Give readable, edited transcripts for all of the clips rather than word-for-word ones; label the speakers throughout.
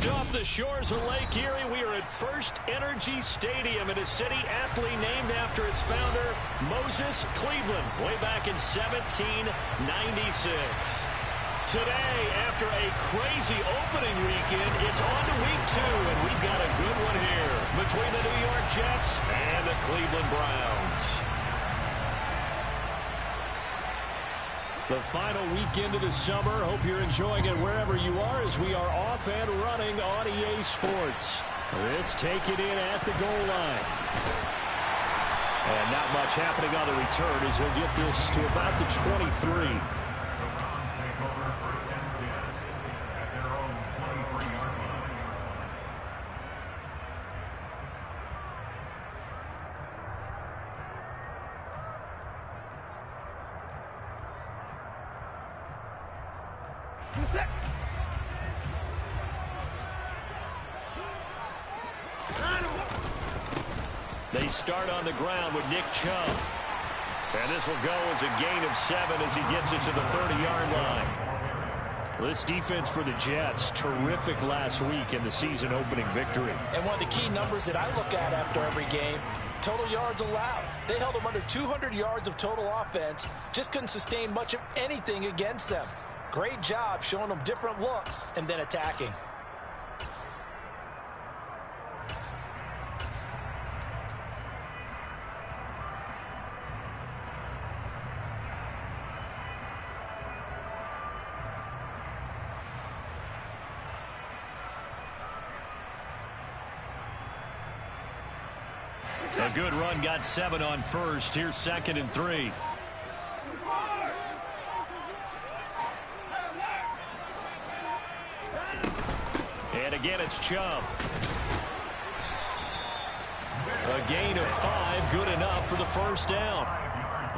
Speaker 1: Just off the shores of Lake Erie, we are at First Energy Stadium in a city aptly named after its founder, Moses Cleveland, way back in 1796. Today, after a crazy opening weekend, it's on to week 2, and we've got a good one here between the New York Jets and the Cleveland Browns. The final weekend of the summer. Hope you're enjoying it wherever you are as we are off and running on EA Sports. This take it in at the goal line. And not much happening on the return as he'll get this to about the 23. They start on the ground with Nick Chubb. And this will go as a gain of 7 as he gets it to the 30-yard line. This defense for the Jets, terrific last week in the season-opening victory.
Speaker 2: And one of the key numbers that I look at after every game, total yards allowed. They held them under 200 yards of total offense, just couldn't sustain much of anything against them. Great job showing them different looks and then attacking.
Speaker 1: A good run, got 7 on first. Here's 2nd and 3. And again, it's Chubb. A gain of 5, good enough for the first down.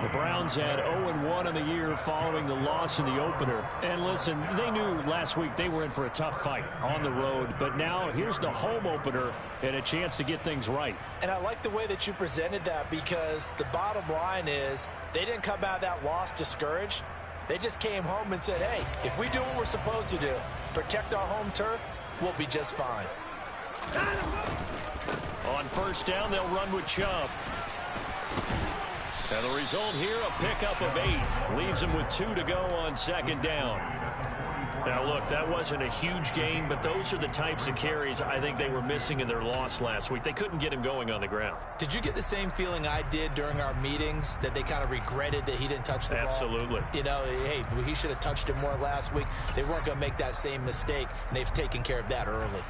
Speaker 1: The Browns had 0-1 on the year following the loss in the opener. And listen, they knew last week they were in for a tough fight on the road. But now here's the home opener and a chance to get things right.
Speaker 2: And I like the way that you presented that, because the bottom line is they didn't come out of that loss discouraged. They just came home and said, hey, if we do what we're supposed to do, protect our home turf, we'll be just fine.
Speaker 1: On first down, they'll run with Chubb. And the result here, a pickup of 8. Leaves him with 2 to go on 2nd down. Now, look, that wasn't a huge gain, but those are the types of carries I think they were missing in their loss last week. They couldn't get him going on the ground.
Speaker 2: Did you get the same feeling I did during our meetings, that they kind of regretted that he didn't touch the ball?
Speaker 1: Absolutely.
Speaker 2: You know, hey, he should have touched it more last week. They weren't going to make that same mistake, and they've taken care of that early.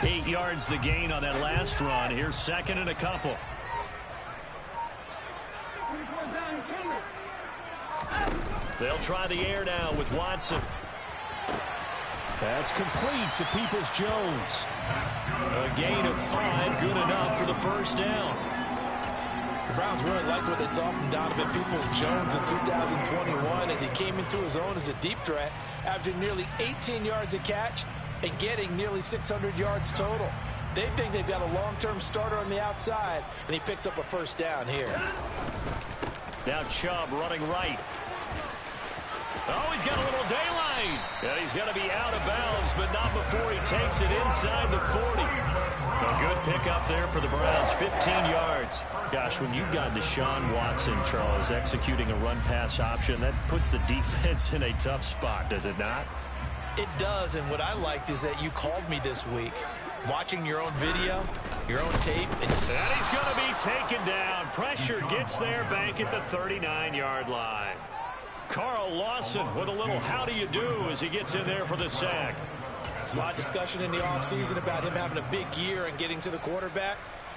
Speaker 1: Eight yards the gain on that last run. Here's 2nd and a couple. They'll try the air now with Watson. That's complete to Peoples-Jones. A gain of 5, good enough for the first down.
Speaker 2: The Browns really liked what they saw from Donovan Peoples-Jones in 2021 as he came into his own as a deep threat, averaging nearly 18 yards a catch and getting nearly 600 yards total. They think they've got a long-term starter on the outside, and he picks up a first down here.
Speaker 1: Now Chubb running right. Oh, he's got a little daylight. And he's going to be out of bounds, but not before he takes it inside the 40. A good pickup there for the Browns, 15 yards. Gosh, when you've got Deshaun Watson, Charles, executing a run-pass option, that puts the defense in a tough spot, does it not?
Speaker 2: It does, and what I liked is that you called me this week, watching your own video, your own tape. And
Speaker 1: he's going to be taken down. Pressure gets there back at the 39-yard line. Carl Lawson with a little how do you do as he gets in there for the sack.
Speaker 2: There's a lot of discussion in the offseason about him having a big year and getting to the quarterback.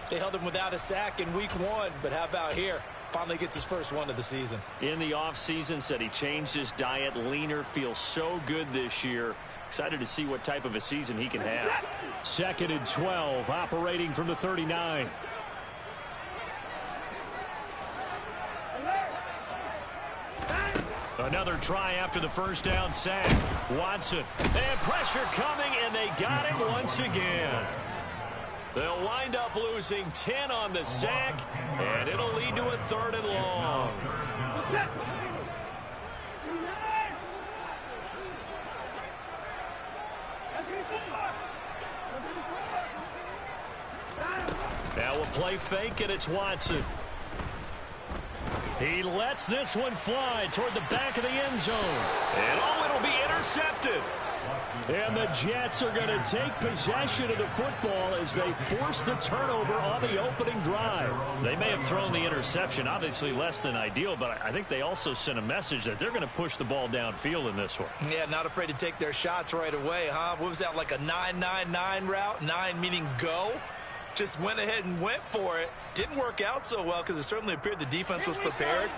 Speaker 2: They held him without a sack in week 1, but how about here? Finally gets his first one of the season.
Speaker 1: In the offseason, said he changed his diet, leaner, feels so good this year. Excited to see what type of a season he can have. 2nd and 12, operating from the 39. Another try after the first down sack. Watson. And pressure coming, and they got him once again. They'll wind up losing 10 on the sack, and it'll lead to a 3rd and long. Now we'll play fake, and it's Watson. He lets this one fly toward the back of the end zone. And it'll be intercepted. And the Jets are going to take possession of the football as they force the turnover on the opening drive. They may have thrown the interception, obviously less than ideal, but I think they also sent a message that they're going to push the ball downfield in this one.
Speaker 2: Yeah, not afraid to take their shots right away, huh? What was that, like a 9-9-9 route? 9 meaning go? Just went ahead and went for it. Didn't work out so well because it certainly appeared the defense was prepared.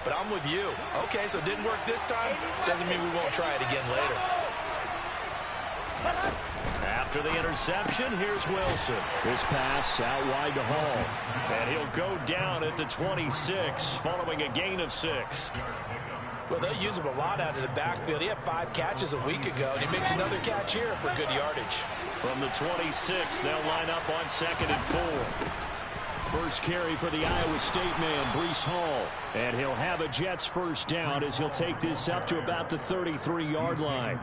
Speaker 2: But I'm with you. Okay, so it didn't work this time. Doesn't mean we won't try it again later.
Speaker 1: After the interception, here's Wilson. This pass out wide to Hall. And he'll go down at the 26 following a gain of 6.
Speaker 2: Well, they'll use him a lot out of the backfield. He had 5 catches a week ago, and he makes another catch here for good yardage.
Speaker 1: From the 26, they'll line up on 2nd and 4. First carry for the Iowa State man, Breece Hall. And he'll have a Jets first down as he'll take this up to about the 33-yard line.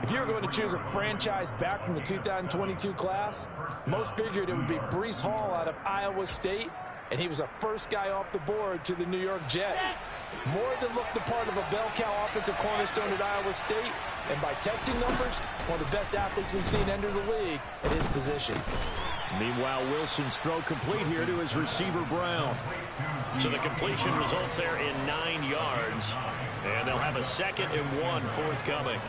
Speaker 2: If you were going to choose a franchise back from the 2022 class, most figured it would be Breece Hall out of Iowa State, and he was the first guy off the board to the New York Jets. More than looked the part of a bell cow offensive cornerstone at Iowa State, and by testing numbers, one of the best athletes we've seen enter the league at his position.
Speaker 1: Meanwhile, Wilson's throw complete here to his receiver, Brown. So the completion results there in 9 yards, and they'll have a 2nd and 1 forthcoming.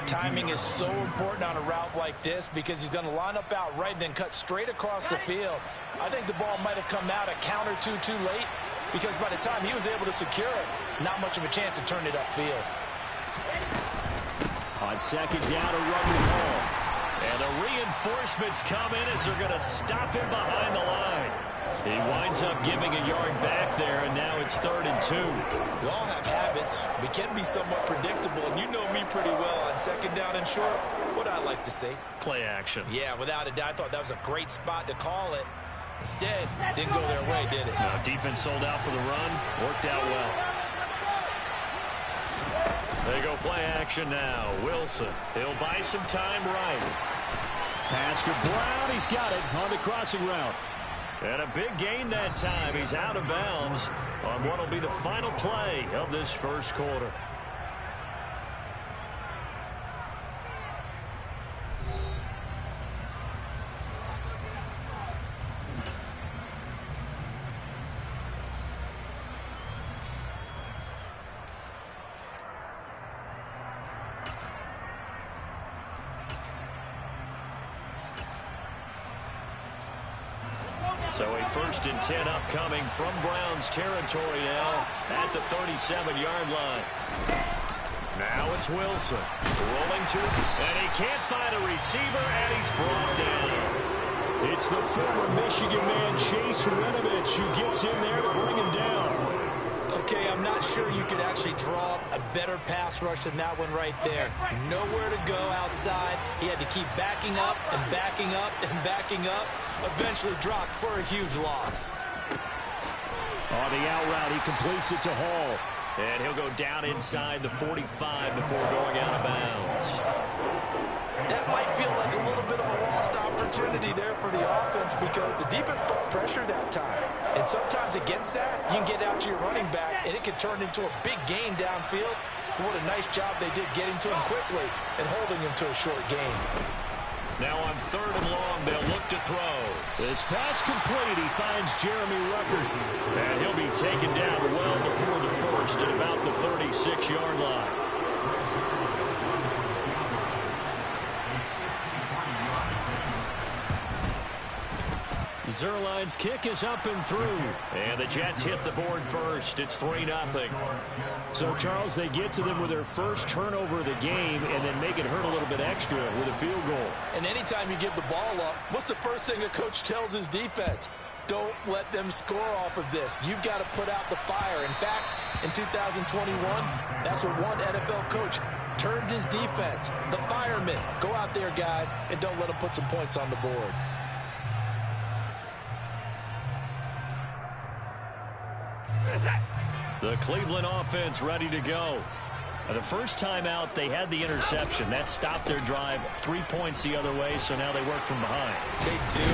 Speaker 2: Timing is so important on a route like this because he's going to line up out right and then cut straight across the field. I think the ball might have come out a count or two too late because by the time he was able to secure it, not much of a chance to turn it upfield.
Speaker 1: On 2nd down, a run with Hall. And the reinforcements come in as they're going to stop him behind the line. He winds up giving a yard back there, and now it's 3rd and 2.
Speaker 2: We all have habits. We can be somewhat predictable, and you know me pretty well on 2nd down and short. What I like to say?
Speaker 1: Play action.
Speaker 2: Yeah, without a doubt. I thought that was a great spot to call it. Instead, didn't go their way, did it?
Speaker 1: No, defense sold out for the run. Worked out well. They go play action now. Wilson. He'll buy some time right. Pass to Brown. He's got it on the crossing route. And a big gain that time. He's out of bounds on what will be the final play of this first quarter. So a 1st and 10 upcoming from Browns territory now at the 37-yard line. Now it's Wilson rolling to, and he can't find a receiver, and he's brought down. It's the former Michigan man, Chase Winovich, who gets in there to bring him down.
Speaker 2: Okay, I'm not sure you could actually draw a better pass rush than that one right there. Nowhere to go outside. He had to keep backing up and backing up and backing up. Eventually dropped for a huge loss.
Speaker 1: On the out route, he completes it to Hall. And he'll go down inside the 45 before going out of bounds.
Speaker 2: That might feel like a little bit of a lost opportunity there for the offense because the defense brought pressure that time. And sometimes against that, you can get out to your running back, and it can turn into a big gain downfield. But what a nice job they did getting to him quickly and holding him to a short gain.
Speaker 1: Now on 3rd and long, they'll look to throw. This pass complete. He finds Jeremy Rucker. And he'll be taken down well before the 1st at about the 36-yard line. Zerline's kick is up and through. And the Jets hit the board first. It's 3-0. So, Charles, they get to them with their first turnover of the game and then make it hurt a little bit extra with a field goal.
Speaker 2: And anytime you give the ball up, what's the first thing a coach tells his defense? Don't let them score off of this. You've got to put out the fire. In fact, in 2021, that's what one NFL coach turned his defense. The firemen. Go out there, guys, and don't let them put some points on the board.
Speaker 1: The Cleveland offense ready to go. The first time out, they had the interception. That stopped their drive 3 points the other way, so now they work from behind.
Speaker 2: They do,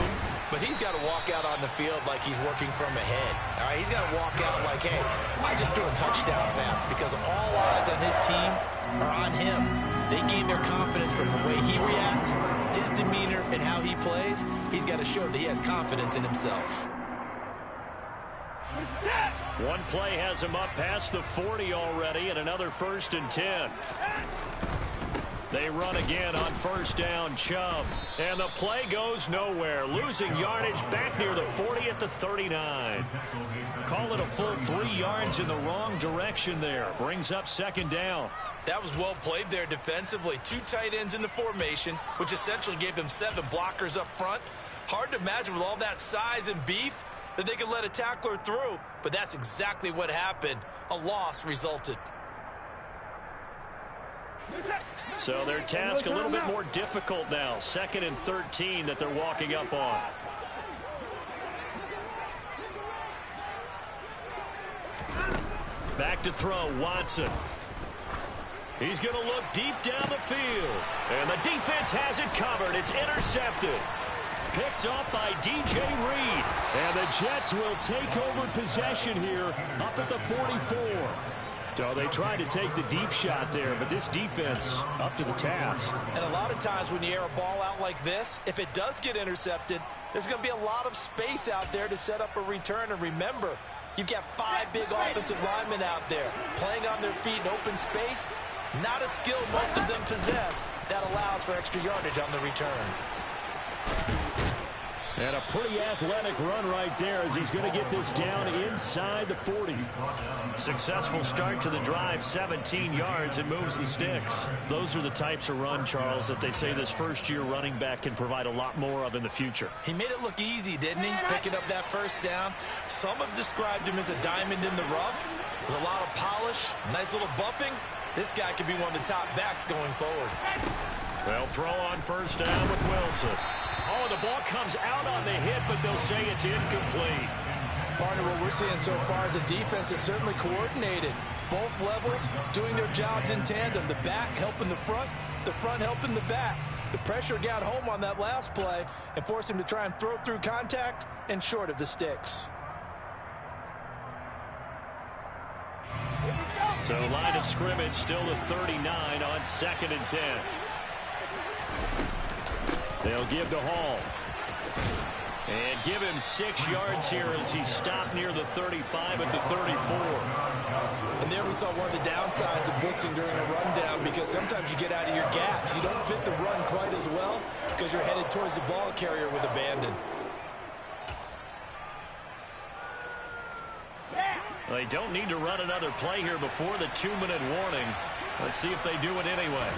Speaker 2: but he's got to walk out on the field like he's working from ahead. All right, he's got to walk out like, hey, I just threw a touchdown pass, because all eyes on his team are on him. They gain their confidence from the way he reacts, his demeanor, and how he plays. He's got to show that he has confidence in himself.
Speaker 1: One play has him up past the 40 already, and another 1st and 10. They run again on first down, Chubb. And the play goes nowhere. Losing yardage back near the 40 at the 39. Call it a full 3 yards in the wrong direction there. Brings up 2nd down.
Speaker 2: That was well played there defensively. 2 tight ends in the formation, which essentially gave them 7 blockers up front. Hard to imagine with all that size and beef that they could let a tackler through, but that's exactly what happened. A loss resulted.
Speaker 1: So their task a little bit more difficult now. 2nd and 13 that they're walking up on. Back to throw, Watson. He's going to look deep down the field. And the defense has it covered. It's intercepted. Picked off by DJ Reed. And the Jets will take over possession here up at the 44. So they tried to take the deep shot there, but this defense up to the task.
Speaker 2: And a lot of times when you air a ball out like this, if it does get intercepted, there's going to be a lot of space out there to set up a return. And remember, you've got 5 big offensive linemen out there playing on their feet in open space. Not a skill most of them possess that allows for extra yardage on the return.
Speaker 1: And a pretty athletic run right there as he's going to get this down inside the 40. Successful start to the drive, 17 yards, and moves the sticks. Those are the types of run, Charles, that they say this first-year running back can provide a lot more of in the future.
Speaker 2: He made it look easy, didn't he? Picking up that first down. Some have described him as a diamond in the rough with a lot of polish, nice little buffing. This guy could be one of the top backs going forward.
Speaker 1: They'll throw on first down with Wilson. Oh, the ball comes out on the hit, but they'll say it's incomplete.
Speaker 2: Partner, what we're seeing so far is the defense is certainly coordinated. Both levels doing their jobs in tandem. The back helping the front helping the back. The pressure got home on that last play and forced him to try and throw through contact and short of the sticks.
Speaker 1: So line of scrimmage still the 39 on 2nd and 10. They'll give to Hall. And give him 6 yards here as he's stopped near the 35 at the 34.
Speaker 2: And there we saw one of the downsides of blitzing during a rundown, because sometimes you get out of your gaps. You don't fit the run quite as well because you're headed towards the ball carrier with abandon.
Speaker 1: They don't need to run another play here before the 2-minute warning. Let's see if they do it anyway.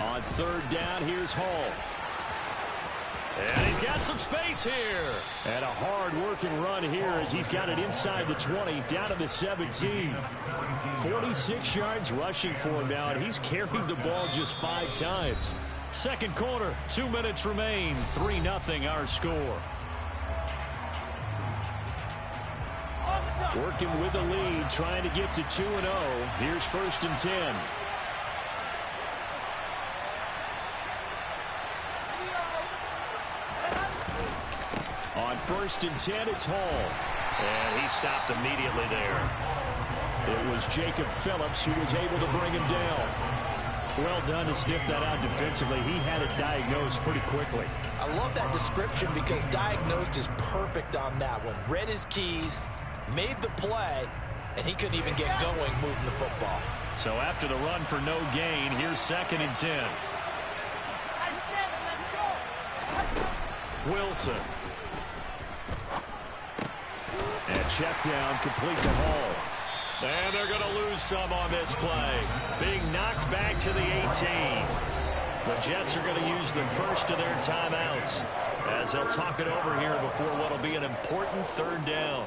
Speaker 1: On 3rd down, here's Hall. And he's got some space here. And a hard-working run here as he's got it inside the 20, down to the 17. 46 yards rushing for him now, and he's carried the ball just 5 times. Second quarter, 2 minutes remain, 3-0 our score. Working with the lead, trying to get to 2-0. Here's 1st and 10. On 1st and 10, it's Hall. And he stopped immediately there. It was Jacob Phillips who was able to bring him down. Well done to sniff that out defensively. He had it diagnosed pretty quickly.
Speaker 2: I love that description because diagnosed is perfect on that one. Read his keys, made the play, and he couldn't even get going moving the football.
Speaker 1: So after the run for no gain, here's 2nd and 10. Wilson. And check down, complete to Hall. And they're going to lose some on this play. Being knocked back to the 18. The Jets are going to use the first of their timeouts as they'll talk it over here before what will be an important 3rd down.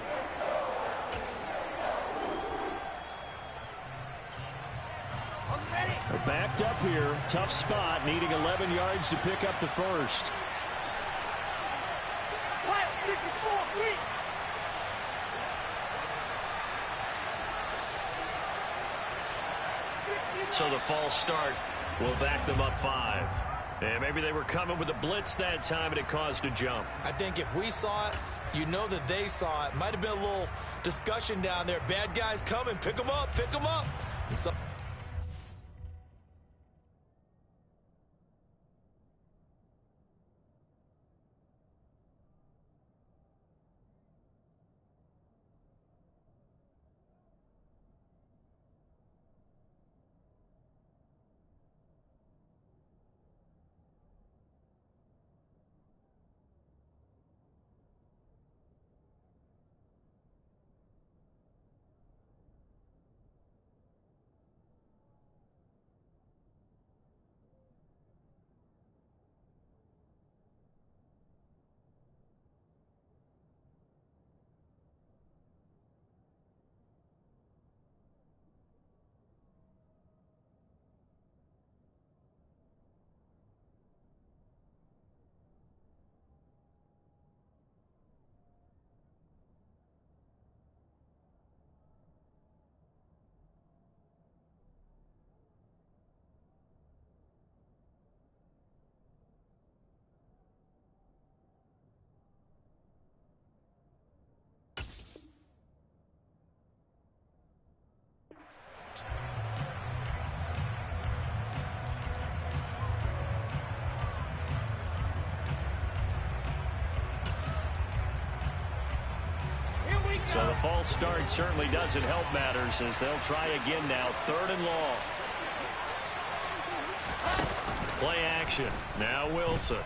Speaker 1: They're backed up here. Tough spot, needing 11 yards to pick up the first. so the false start will back them up 5. And maybe they were coming with a blitz that time, and it caused a jump.
Speaker 2: I think if we saw it, you know that they saw it. Might have been a little discussion down there. Bad guys coming. Pick them up. Pick them up. And so
Speaker 1: So the false start certainly doesn't help matters as they'll try again now. 3rd and long. Play action. Now Wilson.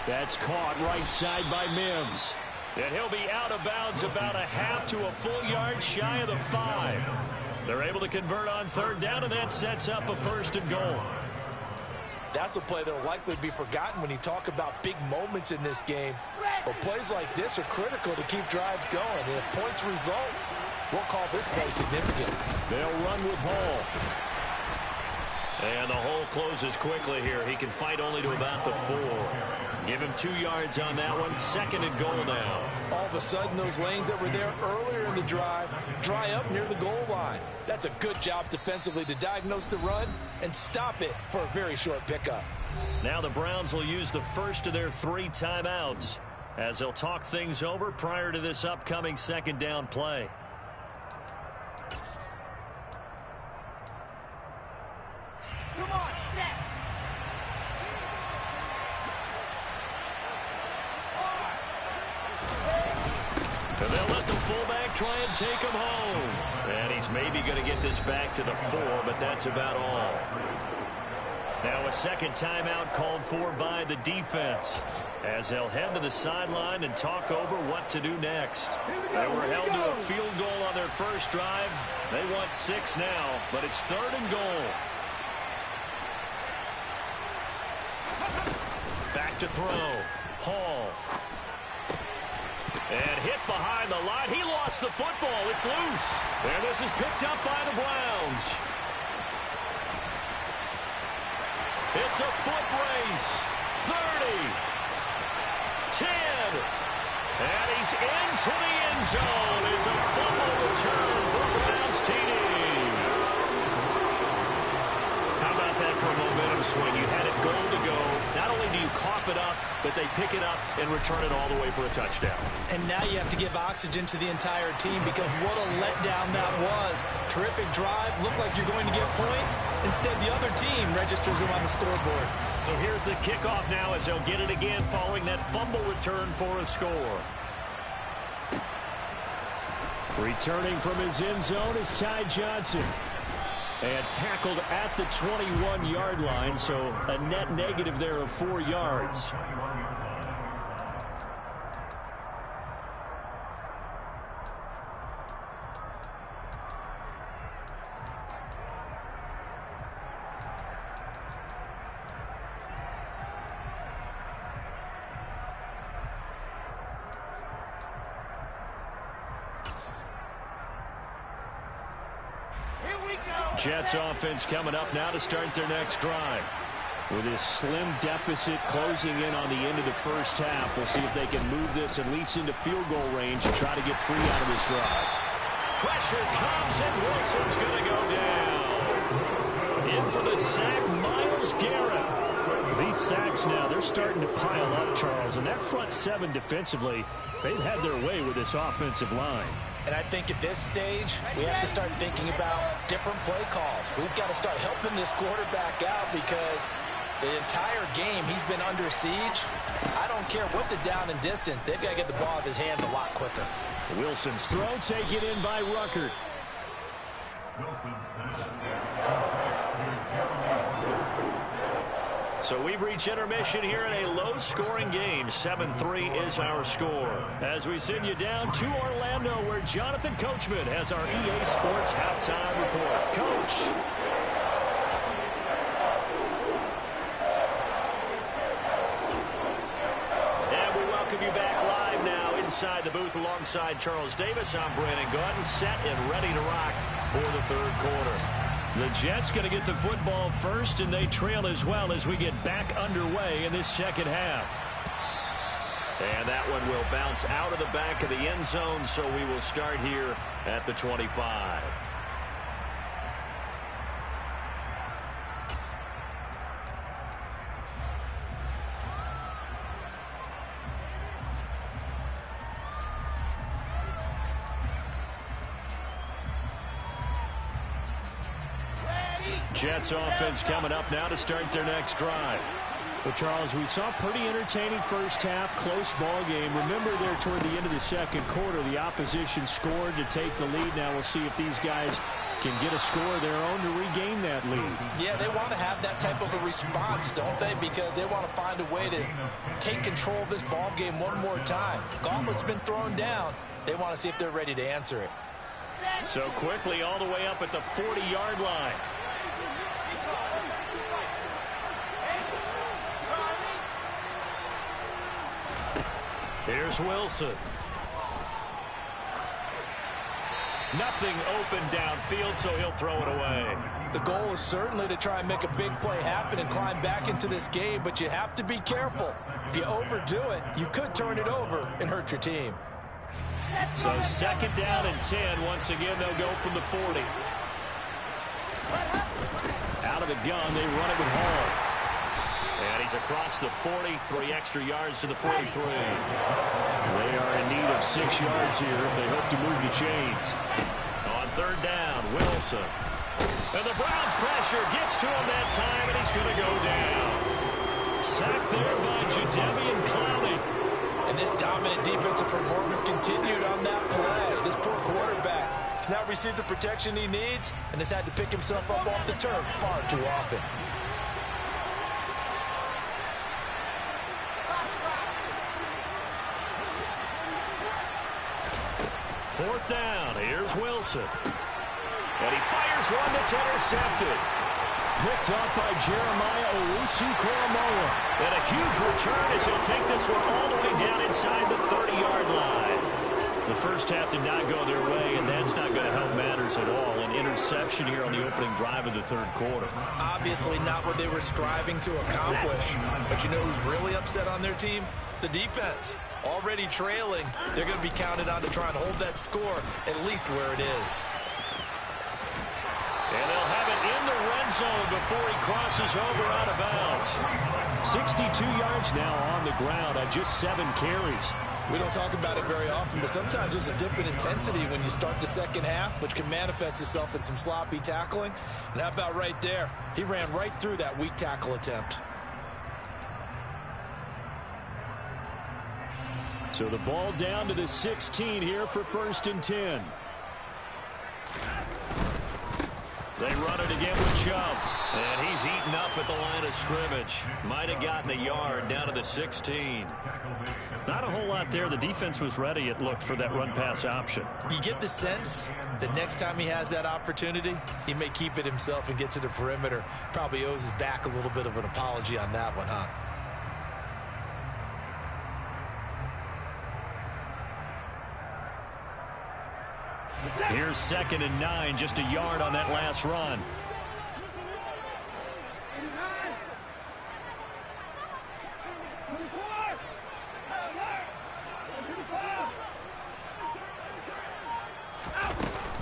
Speaker 1: That's caught right side by Mims. And he'll be out of bounds about a half to a full yard shy of the 5. They're able to convert on 3rd down, and that sets up a 1st and goal.
Speaker 2: that's a play that will likely be forgotten when you talk about big moments in this game. But plays like this are critical to keep drives going. And if points result, we'll call this play significant.
Speaker 1: They'll run with Hall. And the hole closes quickly here. He can fight only to about the 4. Give him 2 yards on that one. 2nd and goal now.
Speaker 2: All of a sudden, those lanes that were there earlier in the drive dry up near the goal line. That's a good job defensively to diagnose the run and stop it for a very short pickup.
Speaker 1: Now the Browns will use the first of their 3 timeouts as they'll talk things over prior to this upcoming 2nd down play.
Speaker 3: Come on, set.
Speaker 1: And they'll let the fullback try and take him home. And he's maybe going to get this back to the 4, but that's about all. Now a 2nd timeout called for by the defense as they'll head to the sideline and talk over what to do next. They were held to a field goal on their first drive. They want 6 now, but it's 3rd and goal. Back to throw. Hall. And hit behind the line. He lost the football. It's loose. And this is picked up by the Browns. It's a foot race. 30. 10. And he's into the end zone. It's a fumble return for Browns TD. How about that for a momentum swing? You had it goal to go. Not only do you cough it up, but they pick it up and return it all the way for a touchdown.
Speaker 2: And now you have to give oxygen to the entire team because what a letdown that was. Terrific drive. Looked like you're going to get points. Instead, the other team registers them on the scoreboard.
Speaker 1: So here's the kickoff now as they'll get it again following that fumble return for a score. Returning from his end zone is Ty Johnson. And tackled at the 21-yard line, so a net negative there of 4 yards. Jets offense coming up now to start their next drive. With this slim deficit closing in on the end of the first half, we'll see if they can move this at least into field goal range and try to get 3 out of this drive. Pressure comes, and Wilson's going to go down. for the sack, Myles Garrett. These sacks now, they're starting to pile up, Charles, and that front seven defensively, they've had their way with this offensive line.
Speaker 2: And I think at this stage, we have to start thinking about different play calls. We've got to start helping this quarterback out because the entire game he's been under siege. I don't care what the down and distance. They've got to get the ball out of his hands a lot quicker.
Speaker 1: Wilson's throw taken in by Ruckert. So we've reached intermission here in a low-scoring game. 7-3 is our score. As we send you down to Orlando, where Jonathan Coachman has our EA Sports halftime report. Coach. And we welcome you back live now inside the booth alongside Charles Davis. I'm Brandon Gaudin, set and ready to rock for the third quarter. The Jets going to get the football first, and they trail as well as we get back underway in this second half. And that one will bounce out of the back of the end zone, so we will start here at the 25. Jets offense coming up now to start their next drive.
Speaker 4: Well, Charles, we saw pretty entertaining first half, close ball game. Remember there toward the end of the second quarter, the opposition scored to take the lead. Now we'll see if these guys can get a score of their own to regain that lead.
Speaker 2: Yeah, they want to have that type of a response, don't they? Because they want to find a way to take control of this ball game one more time. Gauntlet's been thrown down. They want to see if they're ready to answer it.
Speaker 1: So quickly all the way up at the 40-yard line. Here's Wilson. Nothing open downfield, so he'll throw it away.
Speaker 2: The goal is certainly to try and make a big play happen and climb back into this game, but you have to be careful. If you overdo it, you could turn it over and hurt your team.
Speaker 1: So second down and 10. Once again, they'll go from the 40. Out of the gun, they run it with Hall. And he's across the 40, 3 extra yards to the 43.
Speaker 4: They are in need of 6 yards here if they hope to move the chains.
Speaker 1: On third down, Wilson. And the Browns pressure gets to him that time, and he's going to go down. Sacked there by Jadeveon Clowney.
Speaker 2: And this dominant defensive performance continued on that play. This poor quarterback has not received the protection he needs and has had to pick himself up off the turf far too often.
Speaker 1: Fourth down, here's Wilson. And he fires one that's intercepted. Picked off by Jeremiah Owusu-Koramoah. And a huge return as he'll take this one all the way down inside the 30-yard line. The first half did not go their way, and that's not going to help matters at all. An interception here on the opening drive of the third quarter.
Speaker 2: Obviously not what they were striving to accomplish. But you know who's really upset on their team? The defense. Already trailing, they're going to be counted on to try and hold that score at least where it is.
Speaker 1: And they'll have it in the red zone before he crosses over out of bounds.
Speaker 4: 62 yards now on the ground on just 7 carries.
Speaker 2: We don't talk about it very often, but sometimes there's a dip in intensity when you start the second half, which can manifest itself in some sloppy tackling. And how about right there? He ran right through that weak tackle attempt.
Speaker 4: So the ball down to the 16 here for 1st and 10.
Speaker 1: They run it again with Chubb. And he's eaten up at the line of scrimmage. Might have gotten a yard down to the 16.
Speaker 4: Not a whole lot there. The defense was ready, it looked, for that run-pass option.
Speaker 2: You get the sense that next time he has that opportunity, he may keep it himself and get to the perimeter. Probably owes his back a little bit of an apology on that one, huh?
Speaker 1: Here's 2nd and 9, just a yard on that last run.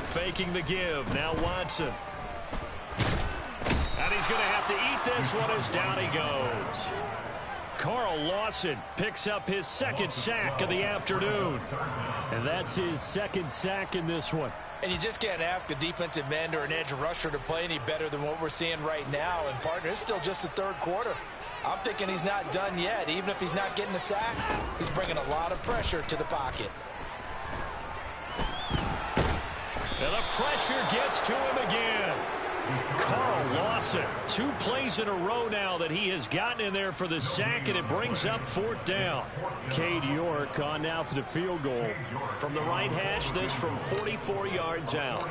Speaker 1: Faking the give, now Watson. And he's going to have to eat this one as down he goes. Carl Lawson picks up his second sack of the afternoon.
Speaker 4: And that's his second sack in this one.
Speaker 2: And you just can't ask a defensive end or an edge rusher to play any better than what we're seeing right now. And, partner, it's still just the third quarter. I'm thinking he's not done yet. Even if he's not getting a sack, he's bringing a lot of pressure to the pocket.
Speaker 1: And the pressure gets to him again. Carl Lawson, 2 plays in a row now that he has gotten in there for the sack, and it brings up 4th down.
Speaker 4: Cade York on now for the field goal.
Speaker 1: From the right hash, this from 44 yards out.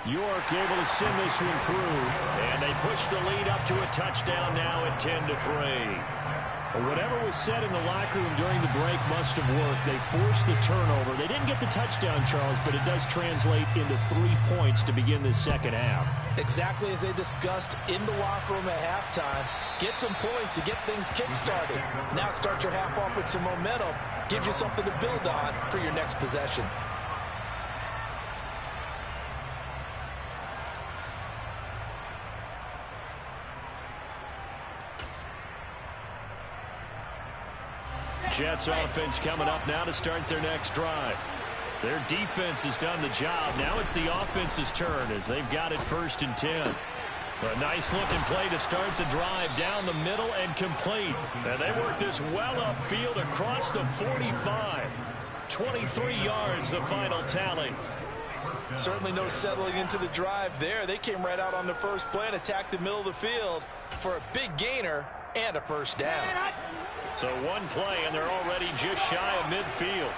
Speaker 4: York able to send this one through.
Speaker 1: And they push the lead up to a touchdown now at 10-3.
Speaker 4: Whatever was said in the locker room during the break must have worked. They forced the turnover. They didn't get the touchdown, Charles, but it does translate into 3 points to begin this second half.
Speaker 2: Exactly as they discussed in the locker room at halftime. Get some points to get things kick-started. Now start your half off with some momentum. Gives you something to build on for your next possession.
Speaker 1: Jets offense coming up now to start their next drive. Their defense has done the job. Now it's the offense's turn as they've got it 1st and 10. A nice looking play to start the drive down the middle and complete. And they work this well upfield across the 45. 23 yards the final tally.
Speaker 2: Certainly no settling into the drive there. They came right out on the first play and attacked the middle of the field for a big gainer and a 1st down.
Speaker 1: So 1 play, and they're already just shy of midfield.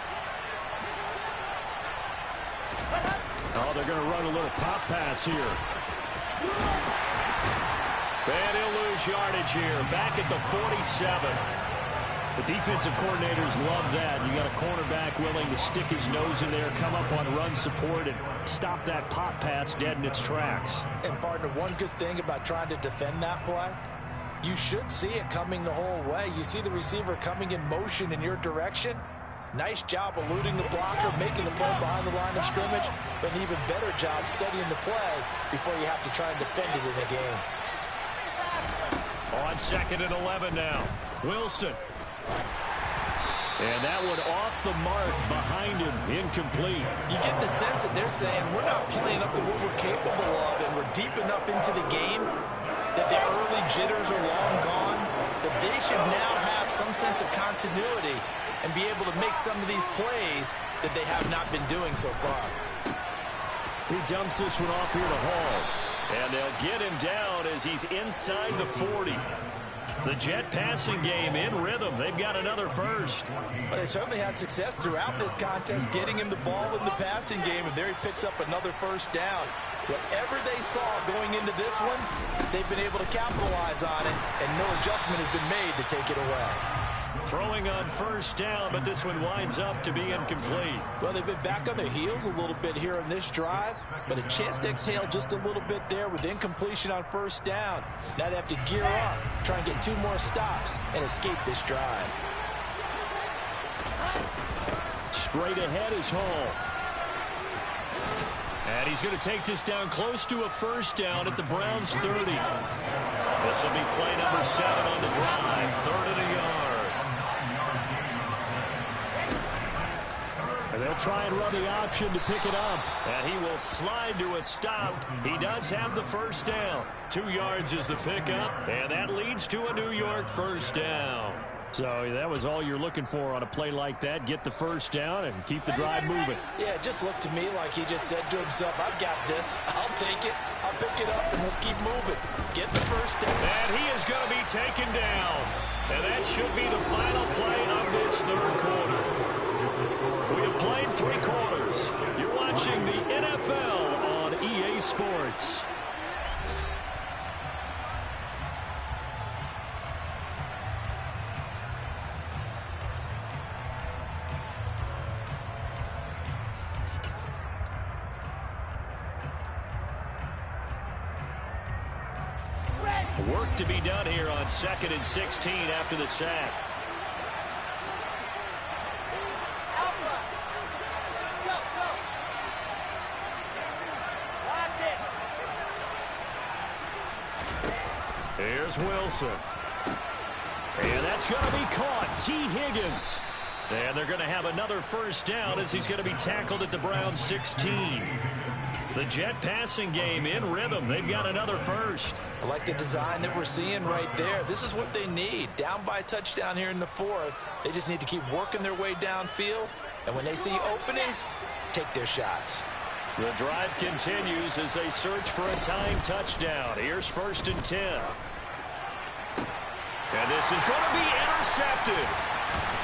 Speaker 4: Oh, they're going to run a little pop pass here.
Speaker 1: And he'll lose yardage here. Back at the 47.
Speaker 4: The defensive coordinators love that. You got a cornerback willing to stick his nose in there, come up on run support, and stop that pop pass dead in its tracks.
Speaker 2: And, partner, one good thing about trying to defend that play, you should see it coming the whole way. You see the receiver coming in motion in your direction. Nice job eluding the blocker, making the play behind the line of scrimmage, but an even better job studying the play before you have to try and defend it in the game.
Speaker 1: On 2nd and 11 now. Wilson. And that one off the mark behind him, incomplete.
Speaker 2: You get the sense that they're saying we're not playing up to what we're capable of, and we're deep enough into the game that the early jitters are long gone, that they should now have some sense of continuity and be able to make some of these plays that they have not been doing so far.
Speaker 4: He dumps this one off here to Hall.
Speaker 1: And they'll get him down as he's inside the 40. The Jet passing game in rhythm. They've got another 1st.
Speaker 2: But they certainly had success throughout this contest getting him the ball in the passing game, and there he picks up another 1st down. Whatever they saw going into this one, they've been able to capitalize on it, and no adjustment has been made to take it away.
Speaker 1: Throwing on 1st down, but this one winds up to be incomplete.
Speaker 2: Well, they've been back on their heels a little bit here on this drive, but a chance to exhale just a little bit there with incompletion on 1st down. Now they have to gear up, try and get 2 more stops, and escape this drive.
Speaker 4: Straight ahead is Hall.
Speaker 1: And he's going to take this down close to a 1st down at the Browns' 30. This will be play number 7 on the drive. 3rd and a yard.
Speaker 4: And they'll try and run the option to pick it up.
Speaker 1: And he will slide to a stop. He does have the 1st down. 2 yards is the pickup. And that leads to a New York 1st down.
Speaker 4: So that was all you're looking for on a play like that. Get the 1st down and keep the drive moving.
Speaker 2: Yeah, it just looked to me like he just said to himself, I've got this. I'll take it. I'll pick it up, and let's keep moving. Get the 1st down.
Speaker 1: And he is going to be taken down. And that should be the final play of this 3rd quarter. We have played 3 quarters. You're watching the NFL on EA Sports. Work to be done here on 2nd and 16 after the sack.
Speaker 3: Lock
Speaker 1: Here's Wilson. And that's going to be caught. T. Higgins. And they're going to have another first down as he's going to be tackled at the Browns 16. The Jet passing game in rhythm. They've got another first.
Speaker 2: I like the design that we're seeing right there. This is what they need. Down by a touchdown here in the fourth. They just need to keep working their way downfield. And when they see openings, take their shots.
Speaker 1: The drive continues as they search for a tying touchdown. Here's 1st and 10. And this is going to be intercepted.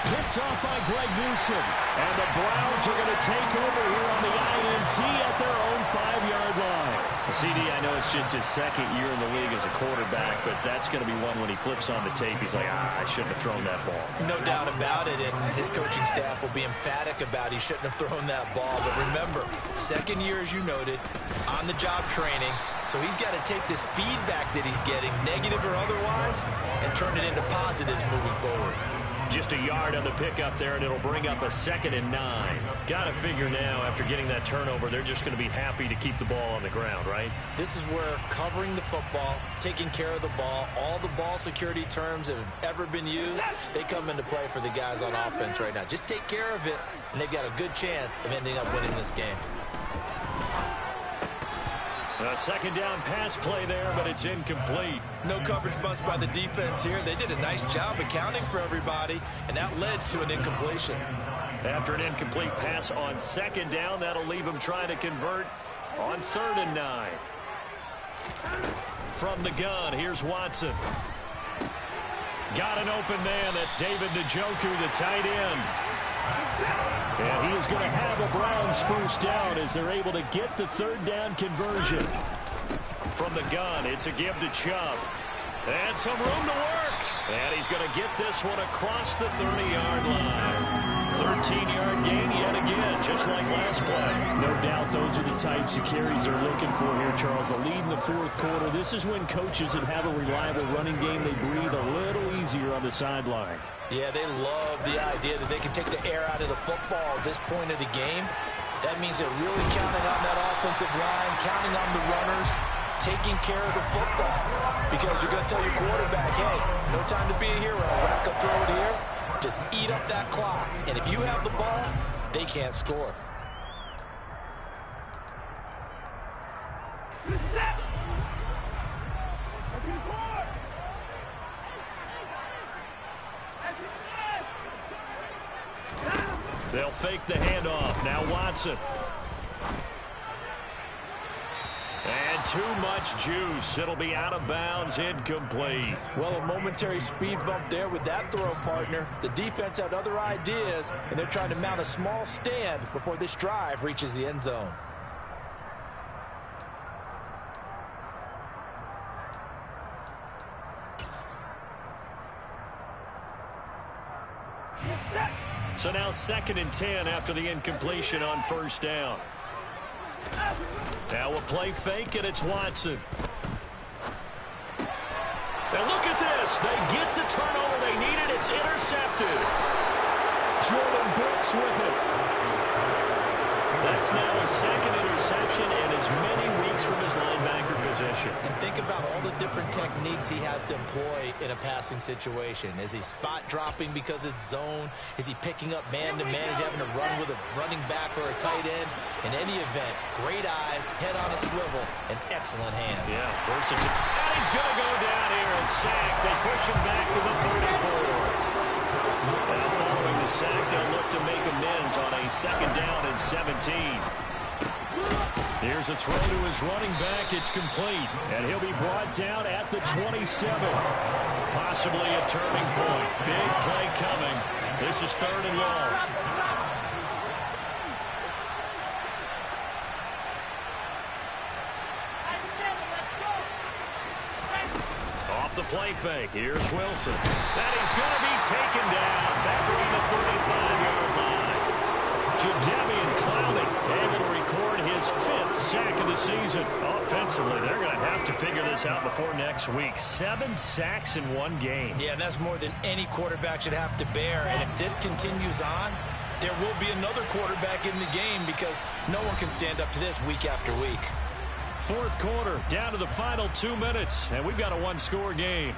Speaker 1: Picked off by Greg Newsom. And the Browns are going to take over here on the INT at their own 5-yard line. CD, I know it's just his second year in the league as a quarterback, but that's going to be one when he flips on the tape. He's like, I shouldn't have thrown that ball.
Speaker 2: No doubt about it, and his coaching staff will be emphatic about he shouldn't have thrown that ball. But remember, second year, as you noted, on-the-job training. So he's got to take this feedback that he's getting, negative or otherwise, and turn it into positives moving forward.
Speaker 1: Just a yard on the pickup there, and it'll bring up a 2nd and 9. Got to figure now, after getting that turnover, they're just going to be happy to keep the ball on the ground, right?
Speaker 2: This is where covering the football, taking care of the ball, all the ball security terms that have ever been used, they come into play for the guys on offense right now. Just take care of it, and they've got a good chance of ending up winning this game.
Speaker 1: A 2nd down pass play there, but it's incomplete.
Speaker 2: No coverage bust by the defense here. They did a nice job accounting for everybody, and that led to an incompletion.
Speaker 1: After an incomplete pass on 2nd down, that'll leave them trying to convert on 3rd and 9. From the gun, here's Watson. Got an open man. That's David Njoku, the tight end. And he is going to have a Browns first down as they're able to get the 3rd down conversion. From the gun, it's a give to Chubb. And some room to work. And he's going to get this one across the 30-yard line. 13-yard gain yet again, just like last play.
Speaker 4: No doubt those are the types of carries they're looking for here, Charles. The lead in the 4th quarter. This is when coaches that have a reliable running game, they breathe a little easier on the sideline.
Speaker 2: Yeah, they love the idea that they can take the air out of the football at this point of the game. That means they're really counting on that offensive line, counting on the runners, taking care of the football. Because you're going to tell your quarterback, hey, no time to be a hero. We're not going to throw it here. Just eat up that clock. And if you have the ball, they can't score.
Speaker 1: They'll fake the handoff. Now Watson. And too much juice. It'll be out of bounds, incomplete.
Speaker 2: Well, a momentary speed bump there with that throw, partner. The defense had other ideas, and they're trying to mount a small stand before this drive reaches the end zone.
Speaker 1: So now 2nd and 10 after the incompletion on 1st down. Now a play fake, and it's Watson. And look at this. They get the turnover they needed. It's intercepted. Jordan Brooks with it. That's now his 2nd interception in as many weeks from his linebacker position.
Speaker 2: And think about all the different techniques he has to employ in a passing situation. Is he spot dropping because it's zone? Is he picking up man-to-man? Is he having to run with a running back or a tight end? In any event, great eyes, head on a swivel, and excellent hands.
Speaker 1: Yeah, first and he's going to go down here and sack. They push him back to the 34. Now following the sack, they'll look to make amends on a 2nd down and 17. Here's a throw to his running back. It's complete. And he'll be brought down at the 27. Possibly a turning point. Big play coming. This is 3rd and long. Off the play fake. Here's Wilson. And he's going to be taken down back around the 35-yard line. Jadeveon Clowney able to record his 5th sack of the season. Offensively, they're going to have to figure this out before next week. 7 sacks in one game.
Speaker 2: Yeah, and that's more than any quarterback should have to bear. And if this continues on, there will be another quarterback in the game because no one can stand up to this week after week.
Speaker 1: fourth quarter, down to the final 2 minutes, and we've got a one-score game.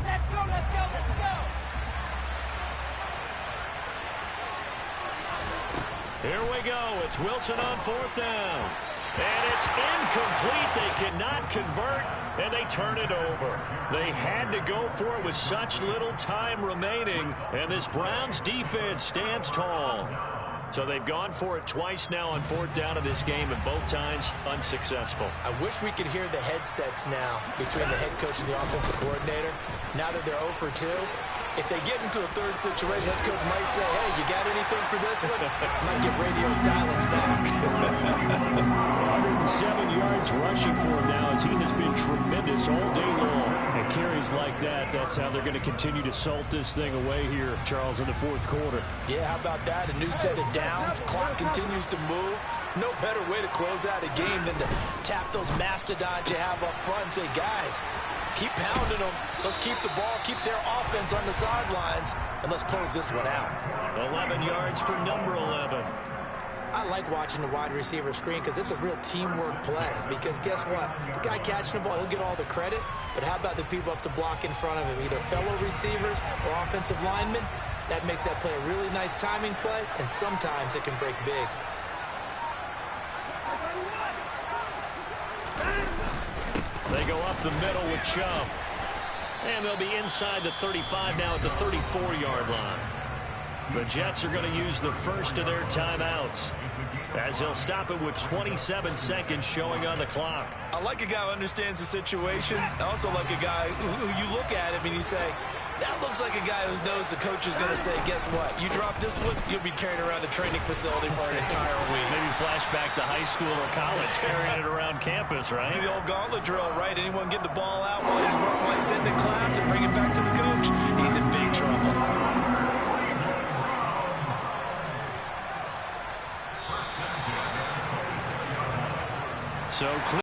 Speaker 3: Let's go, let's go, let's go.
Speaker 1: Here we go. It's Wilson on fourth down. And it's incomplete. They cannot convert, and they turn it over. They had to go for it with such little time remaining, and this Browns defense stands tall. So they've gone for it twice now on fourth down of this game, and both times unsuccessful.
Speaker 2: I wish we could hear the headsets now between the head coach and the offensive coordinator. Now that they're 0 for 2, if they get into a third situation, head coach might say, hey, you got anything for this one? Might get radio silence back.
Speaker 4: 107 yards rushing for him now as he has been tremendous all day long. And carries like that, that's how they're going to continue to salt this thing away here, Charles, in the fourth quarter.
Speaker 2: Yeah, how about that? A new set of downs. Clock continues to move. No better way to close out a game than to tap those mastodons you have up front and say, guys, keep pounding them. Let's keep the ball, keep their offense on the sidelines, and let's close this one out.
Speaker 1: 11 yards for number 11.
Speaker 2: I like watching the wide receiver screen because it's a real teamwork play. Because guess what? The guy catching the ball, he'll get all the credit. But how about the people up to block in front of him, either fellow receivers or offensive linemen? That makes that play a really nice timing play, and sometimes it can break big.
Speaker 1: They go up the middle with Chubb. And they'll be inside the 35 now at the 34-yard line. The Jets are going to use the first of their timeouts, as he'll stop it with 27 seconds showing on the clock.
Speaker 5: I like a guy who understands the situation. I also like a guy who you look at him and you say, that looks like a guy who knows the coach is going to say, guess what? You drop this one, you'll be carrying around the training facility for an entire week.
Speaker 1: Maybe flashback to high school or college, carrying it around campus, right?
Speaker 5: The old gauntlet drill, right? Anyone get the ball out while he's sitting in class and bring it back to the coach? He's in big trouble.
Speaker 1: So